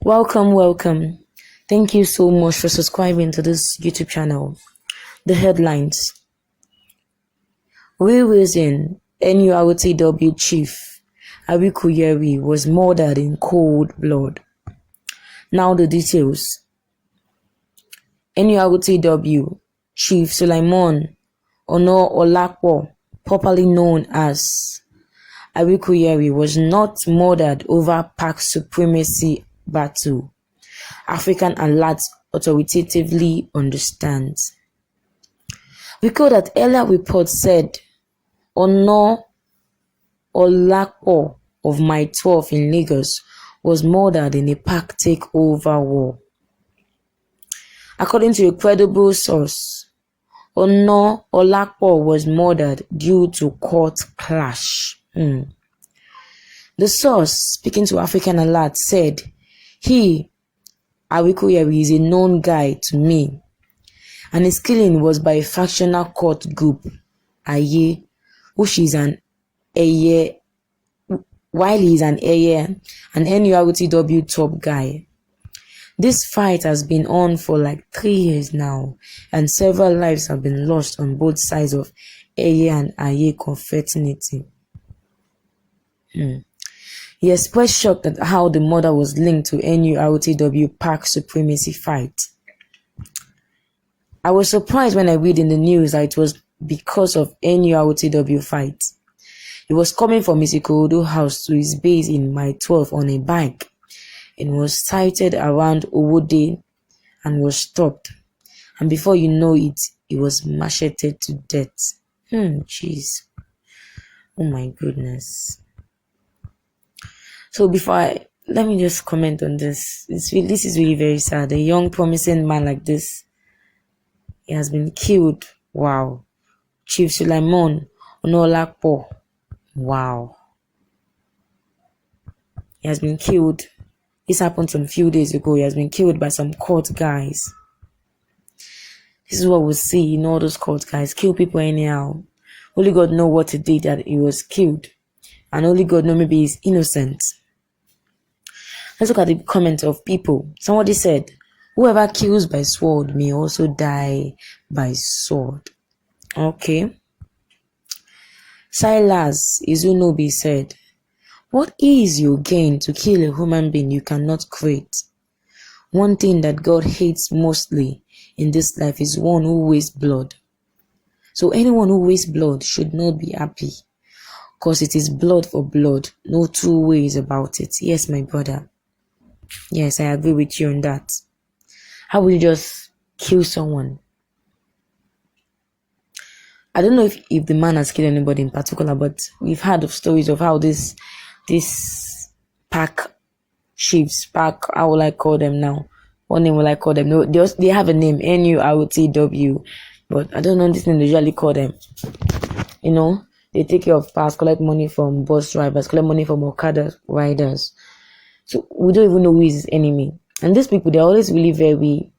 Welcome. Thank you so much for subscribing to this YouTube channel. The headlines. Real reason Nurtw chief Arikuyeri was murdered in cold blood. Now the details. Nurtw chief Suleiman Olakpo, popularly known as Arikuyeri, was not murdered over Pak supremacy battle. African Alert authoritatively understands. Recall that earlier reports said Olakpo of Nurtw in Lagos was murdered in a Pak takeover war. According to a credible source, Olakpo was murdered due to court clash. The source, speaking to African Alert, said, Arikuyeri, is a known guy to me, and his killing was by a factional court group, Aye, which is an Eye, while he is an Eye, an Nurtw top guy. This fight has been on for like 3 years now, and several lives have been lost on both sides of Eye and Aye confraternity. He expressed shock at how the murder was linked to Nurtw Pak supremacy fight. I was surprised when I read in the news that it was because of Nurtw fight. He was coming from his Ikorodu house to his base in Nurtw on a bike and was sighted around Owode and was stopped. And before you know it, he was macheted to death. Jeez. Oh my goodness. So let me just comment on this. This is really very sad. A young promising man like this, he has been killed. Wow. Chief Suleiman Olakpo. Wow. He has been killed. This happened some few days ago. He has been killed by some court guys. This is what we see in all those court guys. Kill people anyhow. Only God knows what he did that he was killed. And only God knows maybe he's innocent. Let's look at the comments of people. Somebody said, whoever kills by sword may also die by sword. Okay. Silas Izunobi said, what is your gain to kill a human being you cannot create? One thing that God hates mostly in this life is one who wastes blood. So anyone who wastes blood should not be happy, because it is blood for blood. No two ways about it. Yes, my brother. Yes, I agree with you on that. How will you just kill someone? I don't know if the man has killed anybody in particular, but we've heard of stories of how this Pak chiefs, how will I call them now? What name will I call them? No, they have a name, Nurtw, but I don't know this name they usually call them. You know, they take care of Paks, collect money from bus drivers, collect money from Okada riders. So we don't even know who is his enemy. And these people, they're always really very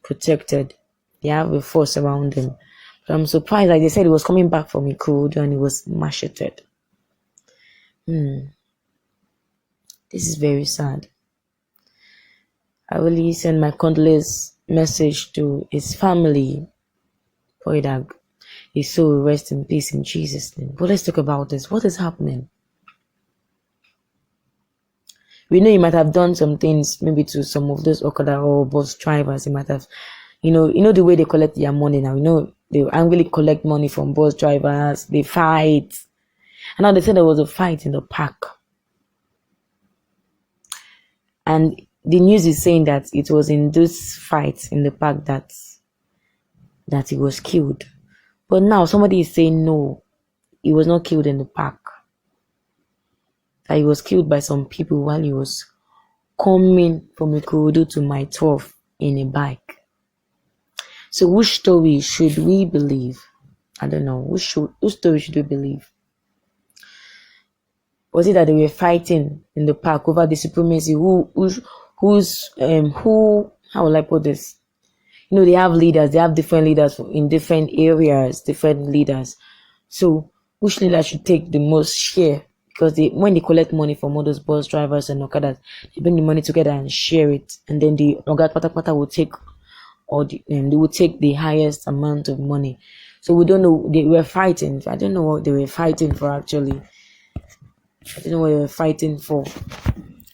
protected. They have a force around them. But I'm surprised, like they said, he was coming back from Ikorodu and he was macheted. This is very sad. I really send my condolence message to his family. Pray that his soul will rest in peace in Jesus' name. But let's talk about this. What is happening? We know he might have done some things, maybe to some of those Okada or bus drivers. He might have, you know the way they collect their money now. You know, they angrily collect money from bus drivers. They fight. And now they said there was a fight in the park. And the news is saying that it was in this fight in the park that he was killed. But now somebody is saying no, he was not killed in the park. That he was killed by some people while he was coming from Ikorodu to Nurtw in a bike. So which story should we believe? I don't know. Which story should we believe? Was it that they were fighting in the park over the supremacy? How will I put this? You know, they have leaders. They have different leaders in different areas, different leaders. So which leader should take the most share? because when they collect money from all those bus drivers and okadas, they bring the money together and share it, and then the oga pata will take they will take the highest amount of money. So we don't know. They were fighting. I don't know what they were fighting for actually. I don't know what they were fighting for.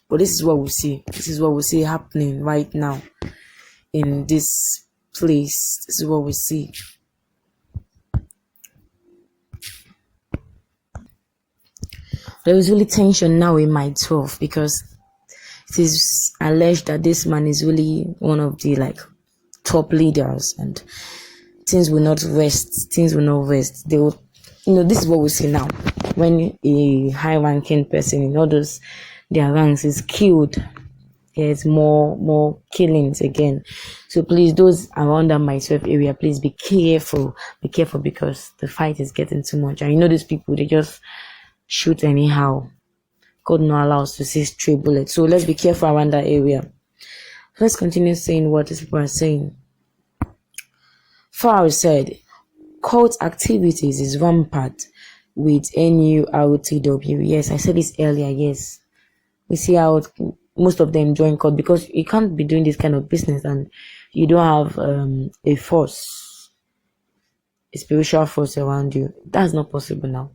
But this is what we see. This is what we see happening right now in this place. This is what we see. There is really tension now in my 12 because it is alleged that this man is really one of the top leaders, and things will not rest. Things will not rest. They will, this is what we see now. When a high-ranking person in all those their ranks is killed, there's more killings again. So please, those around that my 12 area, please be careful. Be careful because the fight is getting too much. And these people, they just shoot anyhow. God no allows to see stray bullets. So let's be careful around that area. Let's continue saying what these people are saying. Farah said, cult activities is rampant with Nurtw. Yes, I said this earlier. Yes, we see how most of them join cult because you can't be doing this kind of business and you don't have a force, a spiritual force around you. That's not possible now.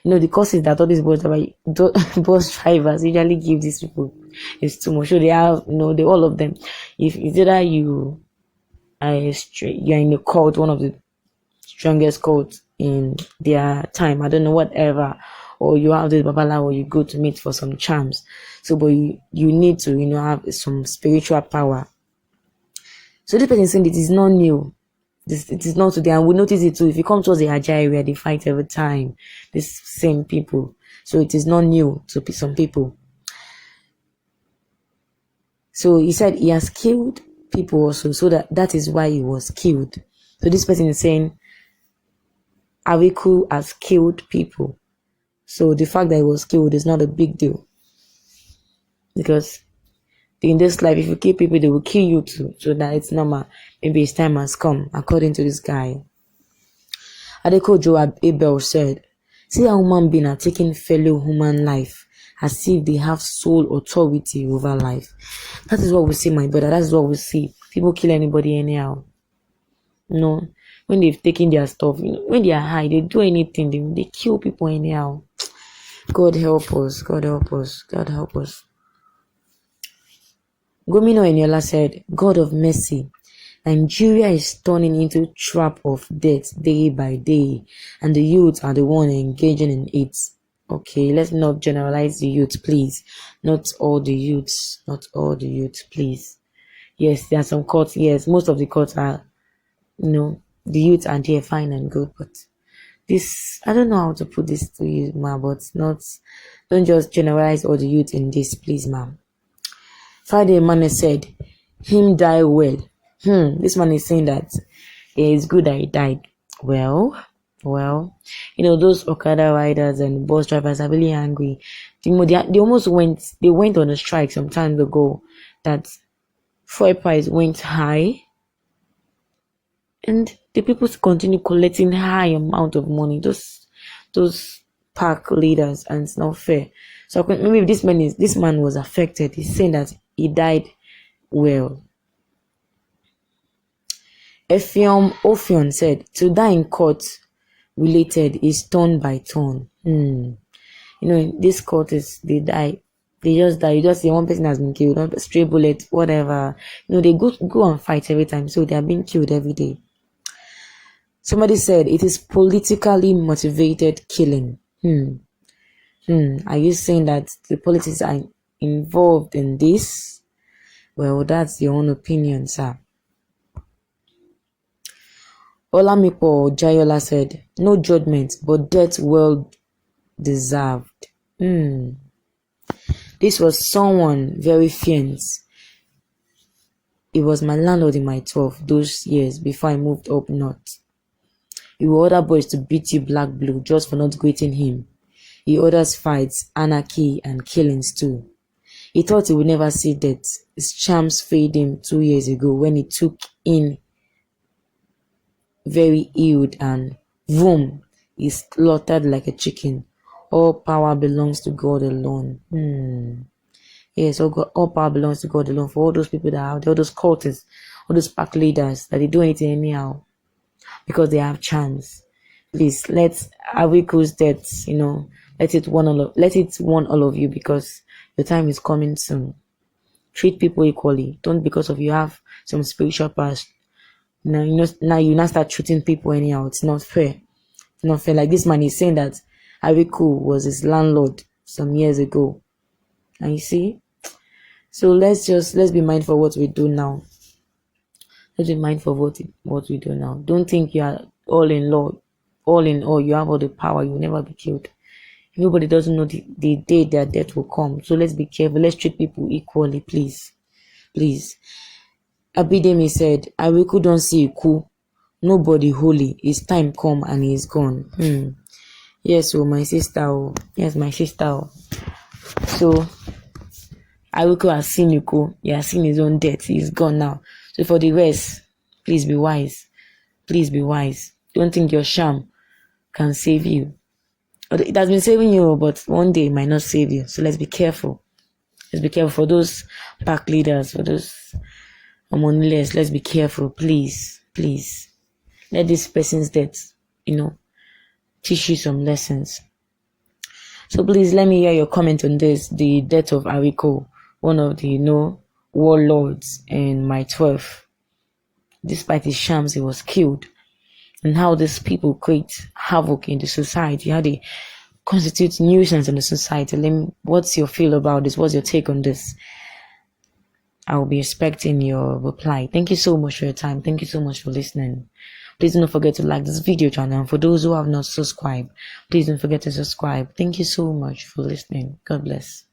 The courses that all these bus drivers usually give these people is too much. So they have, they all of them. If either you are you're in a cult, one of the strongest cults in their time, I don't know, whatever, or you have this babala or you go to meet for some charms. So, but you need to, have some spiritual power. So this person is saying it is not new. It is not today, and we notice it too. If you come towards the Ajay area, they fight every time. These same people. So it is not new to some people. So he said he has killed people also, so that is why he was killed. So this person is saying Ariku has killed people. So the fact that he was killed is not a big deal. Because in this life, if you kill people, they will kill you too. So that it's normal. Maybe his time has come, according to this guy. Adekojo Abel said, see how human beings are taking fellow human life as if they have sole authority over life. That is what we see, my brother. That is what we see. People kill anybody anyhow. When they've taken their stuff, when they are high, they do anything. They kill people anyhow. God help us. God help us. God help us. Gomino Eniola said, God of mercy, Nigeria is turning into a trap of death day by day, and the youth are the one engaging in it. Okay, let's not generalize the youth, please. Not all the youths. Not all the youth, please. Yes, there are some courts. Yes, most of the courts are, the youth are there fine and good, but this, I don't know how to put this to you, ma, but don't just generalize all the youth in this, please, ma'am. Friday man said, him die well. This man is saying that it's good that he died. Well, those Okada riders and bus drivers are really angry. They almost went on a strike some time ago that fuel price went high. And the people continue collecting high amount of money. Those park leaders, and it's not fair. So maybe this man was affected. He's saying that he died well. Ophion said, to die in court related is turn by turn. In this court they die. They just die. You just see one person has been killed, stray bullet, whatever. They go and fight every time. So they are being killed every day. Somebody said it is politically motivated killing. Are you saying that the politics are involved in this? Well, that's your own opinion, sir. Olamipo Jayola said, no judgment, but death well deserved. This was someone very fierce. It was my landlord in my 12 those years before I moved up north. He will order boys to beat you black blue just for not greeting him. He orders fights, anarchy, and killings too. He thought he would never see death. His charms failed him 2 years ago when he took in very ill and boom, he slaughtered like a chicken. All power belongs to God alone. Yes, all power belongs to God alone. For all those people that are out there, all those cultists, all those pack leaders that they do anything anyhow because they have chance. Please let Arikuyeri's death, let it warn all of you, because your time is coming soon. Treat people equally. Don't, because of you have some spiritual past. Now you now start treating people anyhow. It's not fair. It's not fair. Like this man is saying that Arikuyeri was his landlord some years ago. And you see? So let's be mindful of what we do now. Let's be mindful of what we do now. Don't think you are all in all, you have all the power, you will never be killed. Everybody doesn't know the day their death will come. So let's be careful. Let's treat people equally, please. Please. Abidemi said, Arikuyeri don't see Iku. Nobody holy. His time come and he's gone. Yes, my sister. Yes, my sister. So Arikuyeri has seen Iku. He has seen his own death. He's gone now. So for the rest, please be wise. Please be wise. Don't think your sham can save you. It has been saving you, but one day it might not save you. So let's be careful. Let's be careful for those pack leaders, for those monoliths. Let's be careful, please, please. Let this person's death, teach you some lessons. So please let me hear your comment on this. The death of Arikuyeri, one of the warlords in my 12. Despite his shams, he was killed. And how these people create havoc in the society, how they constitute nuisance in the society. What's your feel about this? What's your take on this? I will be expecting your reply. Thank you so much for your time. Thank you so much for listening. Please don't forget to like this video channel. And for those who have not subscribed, please don't forget to subscribe. Thank you so much for listening. God bless.